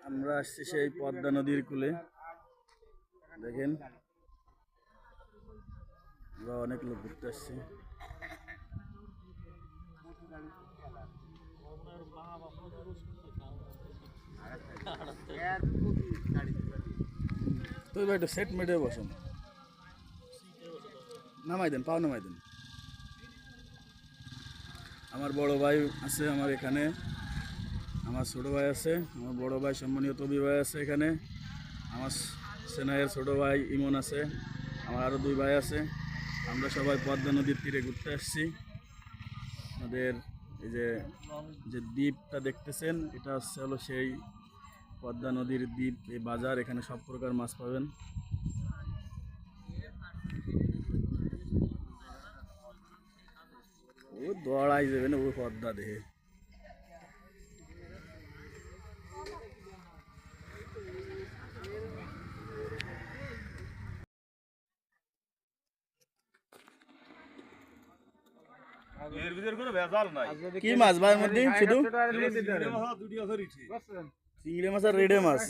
আমরা আসছি সেই পদ্মা নদীর কূলে। দেখেন আমরা অনেক লোক ঘুরতে আসছি। তুই ভাই একটু সেট মেটে বসেন, নামাই দেন, পাও নামাই দেন। আমার বড় ভাই আছে আমার এখানে, আমার ছোট ভাই আছে, আমার বড় ভাই সম্মানীয় তবি ভাই আছে এখানে, আমার সেনাইয়ের ছোট ভাই ইমন আছে, আমার আরও দুই ভাই আছে। আমরা সবাই পদ্মা নদীর তীরে ঘুরতে আসছি। আমাদের এই যে যে দ্বীপটা দেখতেছেন, এটা হলো সেই পদ্মা নদীর দ্বীপ। এই বাজার, এখানে সব প্রকার মাছ পাবেন। ও দৌড়াই যাবে না ও পদ্মা দেহে। কি মাছ ভাইয়ের মধ্যে? শুধু চিংড়ি মাছ আর রেডে মাছ।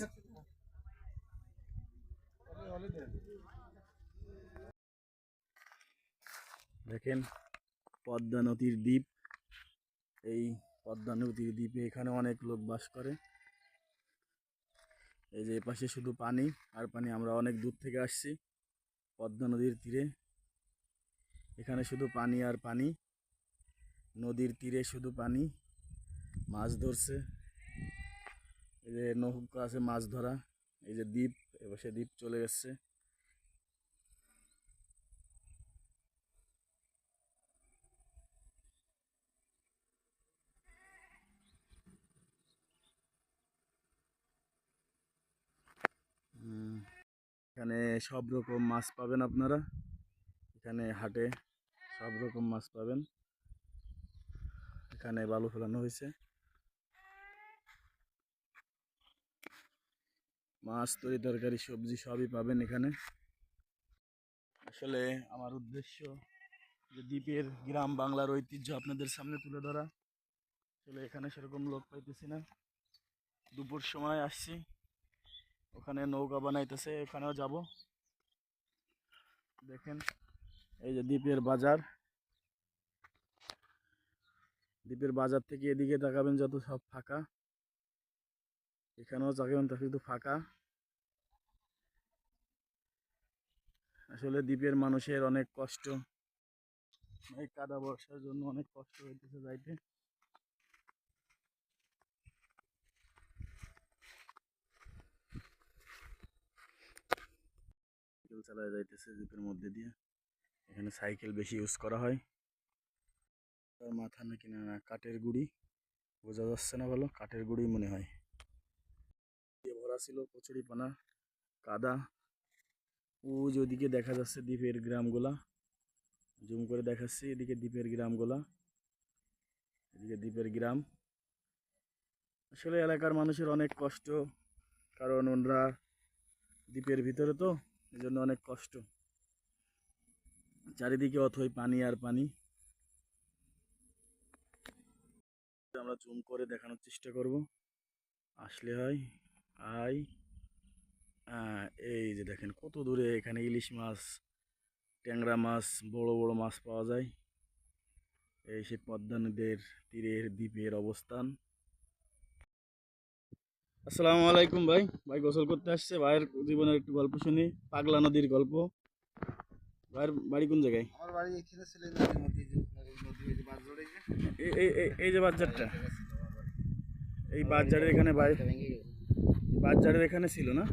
দেখেন পদ্মা নদীর দ্বীপ। এই পদ্মা নদীর দ্বীপে এখানে অনেক লোক বাস করে। এই যে পাশে শুধু পানি আর পানি। আমরা অনেক দূর থেকে আসছি পদ্মা নদীর তীরে। এখানে শুধু পানি আর পানি, নদীর তীরে শুধু পানি। মাছ ধরছে, এই যে নৌকা আছে মাছ ধরা। এই যে দ্বীপ, এবার সে দ্বীপ চলে গেছে। এখানে সব রকম মাছ পাবেন আপনারা। এখানে হাটে সব রকম মাছ পাবেন। এখানে বালু ফেলানো হয়েছে, মাছ, তরি তরকারি, সবজি সবই পাবেন এখানে। আসলে আমার উদ্দেশ্য যে দ্বীপের গ্রাম বাংলার ঐতিহ্য আপনাদের সামনে তুলে ধরা। আসলে এখানে সেরকম লোক পাইতেছি না। দুপুর সময় আসছি, ওখানে নৌকা বানাইতেছে, ওখানেও যাব। দেখেন এই যে দ্বীপের বাজার। দ্বীপের বাজার থেকে এদিকে তাকাবেন যত সব ফাঁকা, এখানেও তাকাবেন তা শুধু ফাঁকা। আসলে দ্বীপের মানুষের অনেক কষ্ট, এই কাদা বর্ষার জন্য অনেক কষ্ট হইতেছে যাইতে। সাইকেল চালায় যাইতেছে দ্বীপের মধ্যে দিয়ে। এখানে সাইকেল বেশি ইউজ করা হয়। তার মাথা নাকি না কাঠের গুড়ি, বোঝা যাচ্ছে না ভালো, কাঠের গুড়ি মনে হয়। ভরা ছিল কচুরি পানা, কাদা। ও ওদিকে দেখা যাচ্ছে দ্বীপের গ্রামগুলা, জুম করে দেখাচ্ছি। এদিকে দ্বীপের গ্রামগুলা, এদিকে দ্বীপের গ্রাম। আসলে এলাকার মানুষের অনেক কষ্ট, কারণ ওনারা দ্বীপের ভিতরে তো, এই জন্য অনেক কষ্ট। চারিদিকে অথই পানি আর পানি। আমরা জুম করে দেখানোর চেষ্টা করব, আসলে হয়। আই এই যে দেখেন কত দূরে এখানে ইলিশ মাছ, ট্যাংরা মাছ, বড় বড় মাছ পাওয়া যায়। এই সে পদ্মা নদীর তীরের দ্বীপের অবস্থান। আসসালামু আলাইকুম ভাই। ভাই গোসল করতে আসছে, ভাইয়ের জীবনের একটু গল্প শুনি, পাগলা নদীর গল্প। ভাইয়ের বাড়ি কোন জায়গায়? আমার বাড়ি এখানে ছিল নদীর মধ্যে, যে নদী ওই যে বাঁধ ধরে যে এই যে বাজারটা, এই আমার বাজারের এখানে ভাই, বাড়িটা ভেঙে গেছে। বাজারের এখানে ছিল না?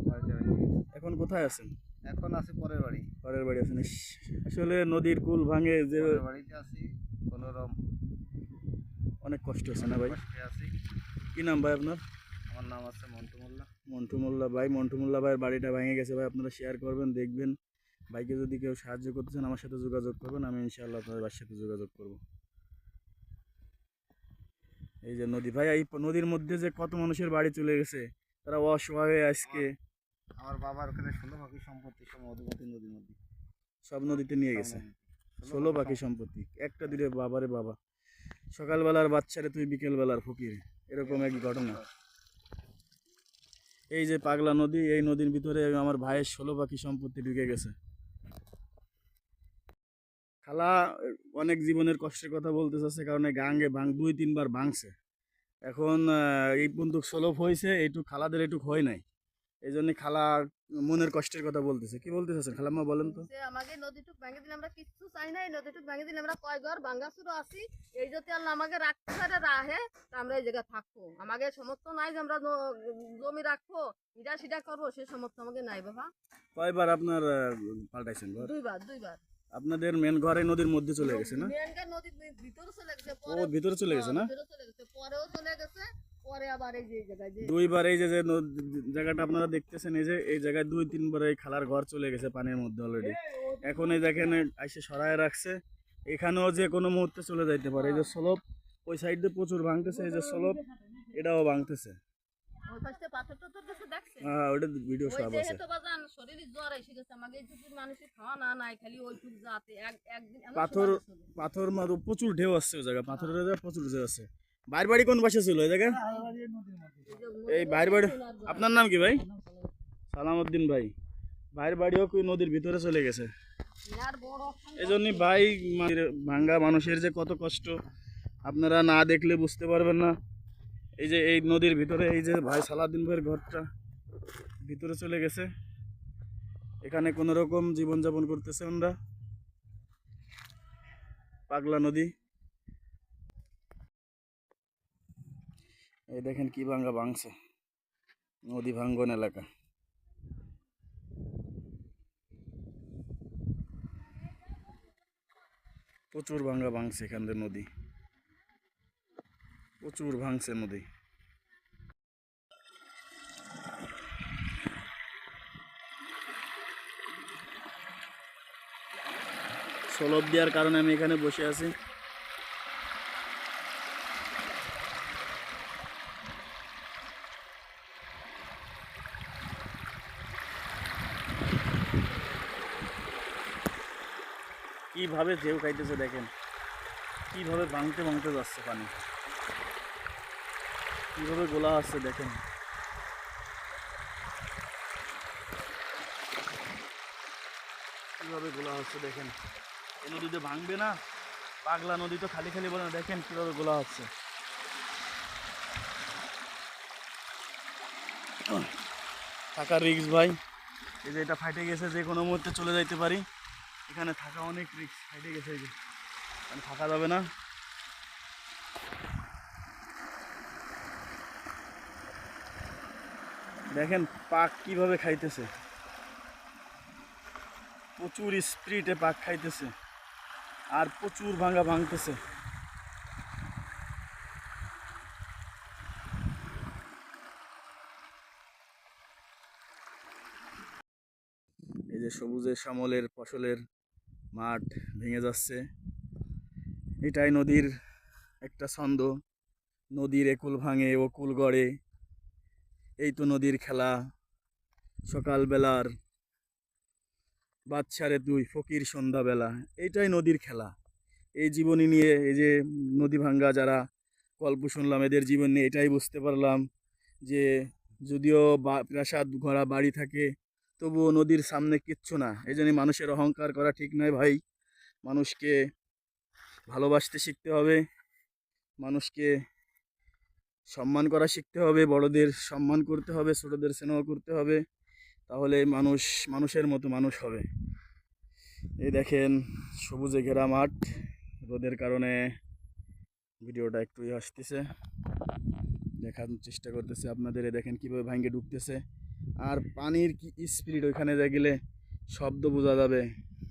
বাড়িটা ভেঙে গেছে। এখন কোথায় আছেন? এখন আছি পরের বাড়ি। পরের বাড়ি আছেন? ইস, আসলে নদীর কুল ভাঙে যে পরের বাড়িতে আছি, কোনোরকম অনেক কষ্ট হচ্ছে না অনেক ভাই? কষ্টে আছি। কি নাম ভাই আপনার? আমার নাম আছে মন্টু মোল্লা। মন্টু মোল্লা ভাই। মন্টু মোল্লা ভাইয়ের বাড়িটা ভেঙে গেছে ভাই, আপনারা শেয়ার করবেন, দেখবেন। ভাইকে যদি কেউ সাহায্য করতে চান আমার সাথে যোগাযোগ করবেন, আমি ইনশাআল্লাহ আপনাদের বাড়ির সাথে যোগাযোগ করব। এই যে নদী ভাই, এই নদীর মধ্যে যে কত মানুষের বাড়ি চলে গেছে, তারা অসহায় হয়ে আজকে। আমার বাবার ওখানে 16 পাখি সম্পত্তি সব মধুমতি নদীর মধ্যে, সব নদীতে নিয়ে সব গেছে। নদীতে। 16 পাখি সম্পত্তি, একটা দিলে বাবারে বাবা। সকালবেলার বাচ্চারে তুই বিকেল বেলার ফকির, এরকম এক ঘটনা। এই যে পাগলা নদী, এই নদীর ভিতরে আমার ভাইয়ের 16 পাখি সম্পত্তি ঢুকে গেছে। খালা অনেক জীবনের কষ্টের কথা বলতে চাচ্ছে, কারণ এই গাঙ্গে 2-3 বার ভাঙছে। এখন এই বন্দুক সলভ হয়েছে, এইটুক খালাদের এইটুক হয় নাই। এই জন্য খালা মনের কষ্টের কথা বলতেছে। কি বলতে চাচ্ছেন খালাম্মা, বলেন তো। যে আমাকে নদীটুক ভেঙে দিলে আমরা কিচ্ছু চাই না, এই নদীটুক ভেঙে দিলে আমরা কয় ঘর ভাঙ্গাচুরো আছি, এই যদি আল্লাহ আমাকে রাখতে পারে রাহে, তা আমরা এই জায়গায় থাকবো। আমাকে সমর্থ নাই যে আমরা জমি রাখবো, ইটা সিটা করবো, সে সমর্থ আমাকে নাই বাবা। কয়বার আপনার পাল্টাইছেন ঘর? দুইবার। আপনাদের মেন ঘর এই নদীর মধ্যে চলে গেছে না? মেনকা নদীর ভিতরে চলে গেছে, ও ভিতরে চলে গেছে না? ভিতরে চলে গেছে, পরেও চলে গেছে, পরে আবার এই যে এই জায়গায় যে 2বার এই যে যে জায়গাটা আপনারা দেখতেছেন, এই যে এই জায়গায় 2-3 বার এই খালার ঘর চলে গেছে পানির মধ্যে অলরেডি। এখন এই দেখেন আইসে সরায় রাখছে, এখানেও যে কোনো মুহূর্তে চলে যাইতে পারে। এই যে স্লোপ ওই সাইড দিয়ে প্রচুর ভাঙতেছে, এই যে স্লোপ এটাও ভাঙতেছে। ওই পাশে পাথর টাথর দিছে দেখছে। ওটা ভিডিও ওই সব যে আছে। হেতো বাজান শরীরে জ্বর এসে গেছে, আমাকে এই যদি মানুষের খাওয়া না নাই খালি ওইটুক যাতে একদিন এমন পাথর সময় গেছে। পাথর মারো, প্রচুর ঢেউ আসছে ওই জায়গায়, পাথরের জায়গায় প্রচুর ঢেউ আছে। বাইর বাড়ি কোন পাশে ছিল ওই জায়গায়? এই বাইর বাড়ি। আপনার নাম কি ভাই? সালামউদ্দিন ভাই। বাইর বাড়িও কি নদীর ভিতরে চলে গেছে। আর বড় অপশন এই জন্যই ভাই, ভাঙ্গা মানুষের যে কত কষ্ট আপনারা না দেখলে বুঝতে পারবেন না। এই যে এই নদীর ভিতরে এই যে ভাই সালাউদ্দিন ভাইয়ের ঘরটা ভিতরে চলে গেছে, এখানে কোনো রকম জীবনযাপন করতেছে আমরা। পাগলা নদী, এই দেখেন কি ভাঙ্গা ভাঙছে, নদী ভাঙ্গন এলাকা। প্রচুর ভাঙ্গা ভাঙছে এখান থেকে নদী, প্রচুর ভাঙছে নদী। সলব দেওয়ার কারণে আমি এখানে বসে আছি। কিভাবে ঢেউ খাইতেছে দেখেন, কিভাবে ভাঙতে ভাঙতে যাচ্ছে পানি, কিভাবে গোলা আসছে দেখেন। কিভাবে গোলা হচ্ছে দেখেন। এই নদীতে ভাঙবে না, পাগলা নদী তো খালি খালি বলে না, দেখেন কিভাবে গোলা হচ্ছে। থাকা রিক্স ভাই, এই যে এটা ফাইটে গেছে, যে কোনো মুহূর্তে চলে যাইতে পারি। এখানে থাকা অনেক রিক্স, ফাইটে গেছে, এই যে এখানে থাকা যাবে না। দেখেন পাক কিভাবে খাইতেছে, প্রচুর স্পিডে পাক খাইতেছে আর প্রচুর ভাঙা ভাঙতেছে। এই যে সবুজে শ্যামলের ফসলের মাঠ ভেঙে যাচ্ছে, এটাই নদীর একটা ছন্দ। নদীর একুল ভাঙে ওকুল গড়ে, এই তো নদীর খেলা। সকালবেলার বাদশারে তুই ফকির সন্ধ্যাবেলা, এইটাই নদীর খেলা। এই জীবনী নিয়ে, এই যে নদী ভাঙ্গা যারা গল্প শুনলাম, এদের জীবন নিয়ে এটাই বুঝতে পারলাম যে যদিও প্রাসাদ ঘোড়া বাড়ি থাকে, তবুও নদীর সামনে কিচ্ছু না। এই জন্য মানুষের অহংকার করা ঠিক নয় ভাই। মানুষকে ভালোবাসতে শিখতে হবে, মানুষকে সম্মান করা শিখতে হবে, বড়দের সম্মান করতে হবে, ছোটদের স্নেহ করতে হবে, তাহলে মানুষ মানুষের মতো মানুষ হবে। এই দেখেন সবুজে ঘেরা মাঠ, রোদের কারণে ভিডিওটা একটু আসতেছে, দেখানোর চেষ্টা করতেছে আপনাদের। দেখেন কিভাবে ভাঙ্গে ঢুকতেছে, আর পানির কি স্পিড, ওইখানে যা গেলে শব্দ বোঝা যাবে,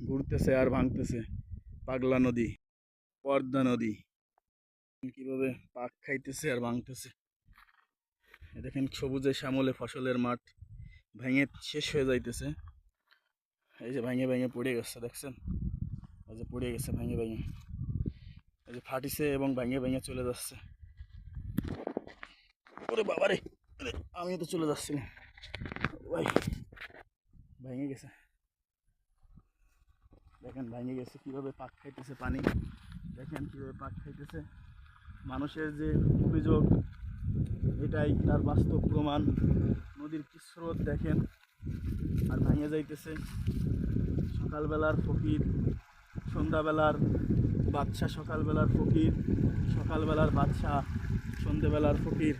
ঘুরতেছে আর ভাঙতেছে। পাগলা নদী, পদ্মা নদী, কিভাবে পাক খাইতেছে আর ভাঙতেছে। দেখেন সবুজে শ্যামলে ফসলের মাঠ ভেঙে শেষ হয়ে যাইতেছে। এই যে ভেঙে ভেঙে পড়ে গেছে, দেখছেন এই যে পড়ে গেছে ভেঙে ভেঙে, এই যে ফাটিছে এবং ভেঙে ভেঙে চলে যাচ্ছে। ওরে বাবারে, আমি তো চলে যাচ্ছি না ভাই, ভেঙে গেছে। দেখেন ভেঙে গেছে, কিভাবে পাক খাইতেছে পানি, দেখেন কিভাবে পাক খাইতেছে। মানুষের যে অভিযোগ, এটাই তার বাস্তব প্রমাণ। নদীর কি স্রোত দেখেন, আর ভাঙে যাইতেছে। সকালবেলার ফকির, সন্ধ্যাবেলার বাদশা, সকালবেলার ফকির, সকালবেলার বাদশা, সন্ধ্যাবেলার ফকির।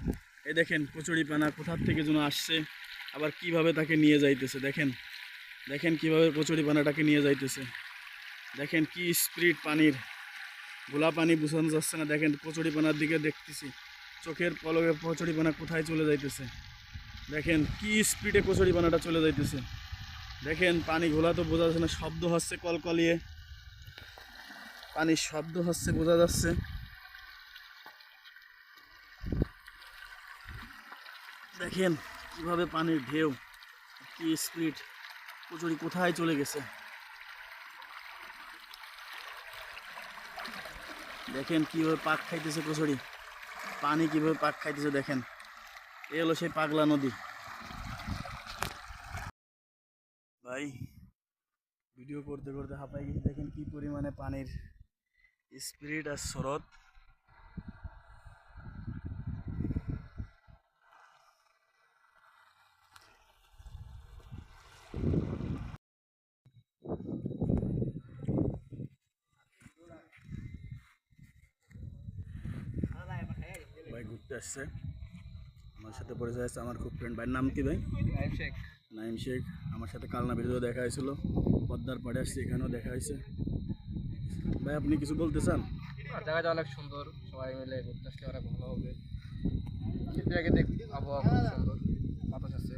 এই দেখেন কচুরিপানা কোথার থেকে যেন আসছে, আবার কিভাবে তাকে নিয়ে যাইতেছে। দেখেন দেখেন কিভাবে কচুরিপানাটাকে নিয়ে যাইতেছে। দেখেন কি স্পিড পানির, গোলা পানি বোঝানো যাচ্ছে না। দেখেন কচুরিপানার দিকে দেখতেছি, চোখের পলকে কচুরিপানা কোথায় চলে যাইতেছে। দেখেন কি স্পিডে কচুরিপানাটা চলে যাইতেছে। দেখেন পানি ঘোলা তো বোঝা যাচ্ছে না, শব্দ হচ্ছে কলকলিয়ে, পানির শব্দ হচ্ছে বোঝা যাচ্ছে। দেখেন কিভাবে পানির ঢেউ, কি স্পিড, কচুরি কোথায় চলে গেছে। দেখেন কিভাবে পাক খাইতেছে কচুরি, পানি কিভাবে পাক খাইতেছে। দেখেন এ হলো সেই পাগলা নদী। ভাই ভিডিও করতে করতে হাঁপাই গেছি। দেখেন কি পরিমাণে পানির স্পিড আর স্রোত। ভাই ঘুরতে আসছে, আমার সাথে পরিচয় আছে, আমার খুব ফ্রেন্ড। ভাইয়ের নাম কি ভাই? নাইম শেখ। আমার সাথে কালনা ভিডিও দেখা হয়েছিল, পদ্মার পাড়ে আসছে, এখানেও দেখা হয়েছে। ভাই আপনি কিছু বলতে চান? জায়গাটা অনেক সুন্দর, সবাই মিলে ঘুরতে আসলে অনেক ভালো হবে। প্রাকৃতিক আবহাওয়া খুব সুন্দর, বাতাস আছে,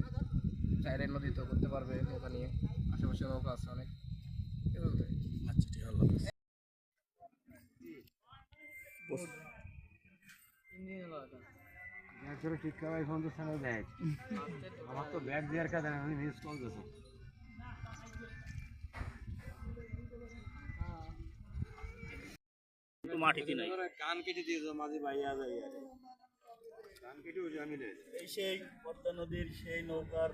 চাইলে নদীতেও ঘুরতে পারবে নৌকা নিয়ে, আশেপাশে নৌকা আছে অনেক। আচ্ছা ঠিক আল্লাহ হাফেজ। ঠিক করে ফোন তো সামনে দেখ, আমার তো ব্যাগ দেওয়ার কাজ আমি মিস কল দিয়েছি। মাটিতে নাই, কান কেটে দিয়েছো মাঝে ভাইয়া যায় আরে কান কেটে ওই আমি রে এই সেই পদ্মা নদীর সেই নৌকার।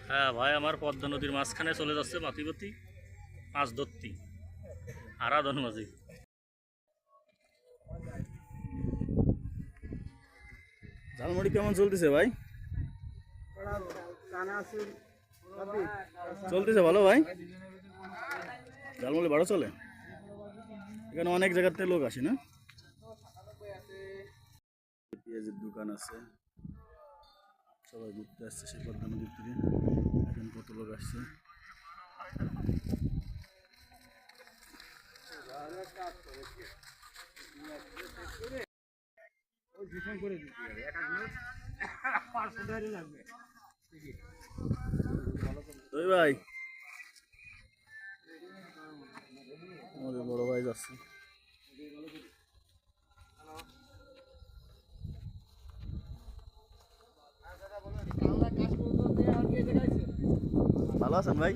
হ্যাঁ ভাই, আমার পদ্মা নদীর মাঝখানে চলে যাচ্ছে মাতিপতি মাছ ধরতি, আরাধন মাঝি। ঝালমুড়ি কেমন চলতেছে ভাই? চলতেছে ভালো ভাই, ঝালমুড়ি ভালো চলে। এখানে অনেক জায়গার থেকে লোক আসে না? পেঁয়াজের দোকান আছে, সবাই ঘুরতে আসছে সেই পদ্মা নদীর তীরে। এখন কত লোক আসছে। ওই ভাই, আমাদের বড় ভাই যাচ্ছে। ভালো আছেন ভাই?